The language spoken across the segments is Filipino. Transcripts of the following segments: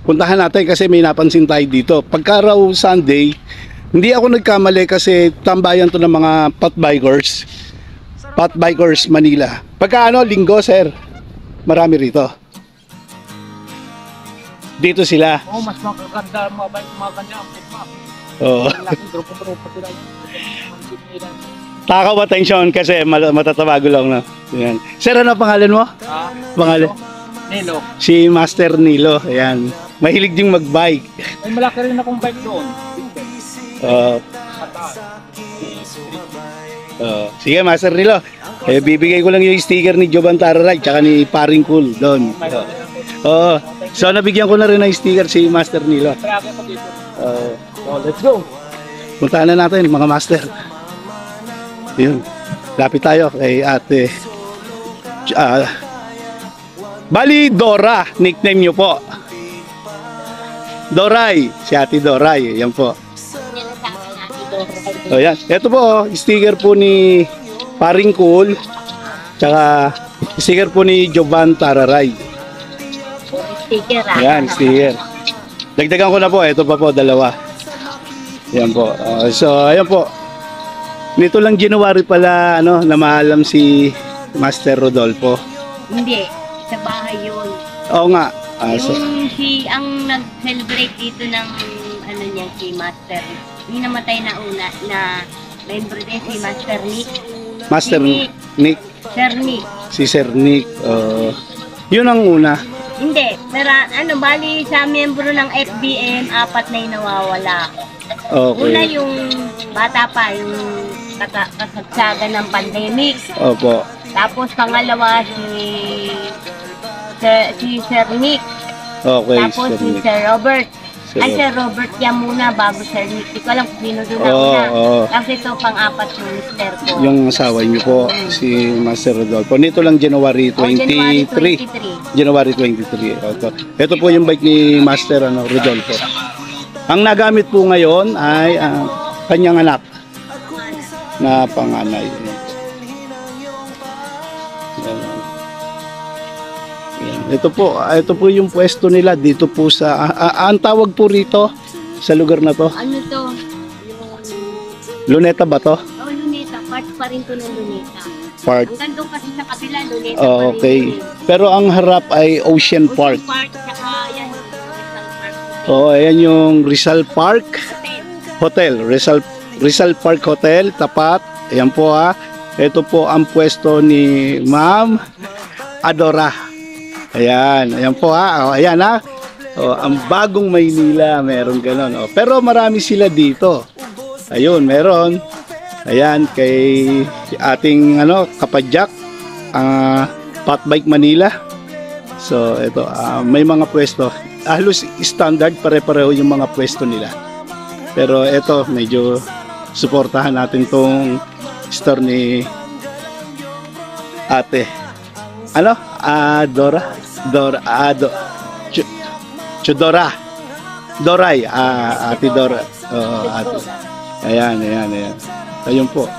puntahan natin kasi may napansin tayo dito. Pagka raw Sunday, hindi ako nagkamali kasi tambayan to ng mga Potbikers. Potbikers Manila. Pagka linggo, sir, marami rito. Dito sila. Mas makaganda mga kanya ang map. Oo. Laking grupo-grupo sila. Takaw attention kasi matatabago lang na. Ayan. Sir, ano pangalan mo? Pangalan? Nilo. Si Master Nilo. Ayan. Mahilig ding mag-bike. May malaki rin akong bike doon. Sige, Master Nilo. Bibigay ko lang yung sticker ni Jovan Tararay tsaka ni Paring Cool doon. So nabigyan ko na rin ng sticker si Master Nilo. Let's go. Puntahan na natin mga master. Yun. Lapit tayo kay ate. Bali Dora, nickname nyo po. Doray, si ate Doray. Yan po. Yan. Ito po, sticker po ni Paring Cool. Tsaka sticker po ni Jovan Tararay. Sticker Yan, sticker. Dagdagan ko na po, ito pa po, dalawa. Yan po. So, ayan po. Nito lang January pala, namaalam si Master Rodolfo. Hindi, sa bahay yun. Oo nga. Ang nag-celebrate dito ng, niya, si Master. Yung namatay na una, na member din si Master Nick. Master Nick. Sir Nick. Si Sir Nick. Yun ang una. Hindi, pero bali sa miyembro ng FBM, 4 na yung nawawala. Okay. Una yung bata pa, yung kasagsagan ng pandemic. Opo. Tapos pangalawa si Sir Nick. Okay, Tapos Sir si Nick. Sir Robert. Sir Sir Robert yan muna bago Sir Nick. Di ko alam kung sino doon na Oo, una. oo. Tapos ito pang-4 yung mister ko. Yung asawa niyo po, si Master Rodolfo. Nito lang January 23. January 23. Ito po yung bike ni Master Rodolfo. Ang nagamit po ngayon ay kanyang anak na panganay. Ito po yung pwesto nila dito po sa ang tawag po rito sa lugar na to. Ano to? Luneta ba to? Oh, Luneta. Part pa rin to ng Luneta. Part. Hanggang doon kasi sa kabila, Luneta Oh, pa rin. okay. Pero ang harap ay Ocean Park. Park, saka yan, Rizal Park. Oh, ayan yung Rizal Park Hotel. Rizal Park Hotel, tapat. Ayan po Ito po ang pwesto ni Ma'am Adora. Ayan po ayan ang bagong Maynila, meron ganon. Pero marami sila dito. Ayun, meron. Ayan, kay ating kapadyak, Potbike Manila. So, ito, may mga pwesto. Halos standard, pare-pareho yung mga pwesto nila. Pero ito, medyo suportahan natin tong store ni ate. Doray, ate Dora. Ate. Ayan. Ayun po.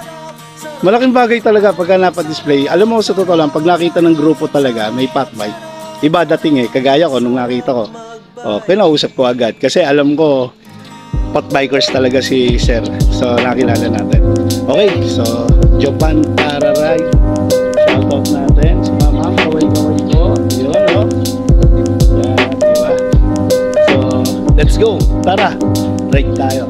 Malaking bagay talaga pagka napa-display. Alam mo, sa totoo lang, pag nakita ng grupo talaga, may Potbike, iba dating kagaya ko nung nakita ko. Kinausap ko agad kasi alam ko, Potbikers talaga si Sir. So, nakilala natin. Okay, so, Jovan Tararay. Shoutout natin. Si Mama, kaway-kaway ko. Yun, Yan, diba? So, let's go. Tara, ride tayo.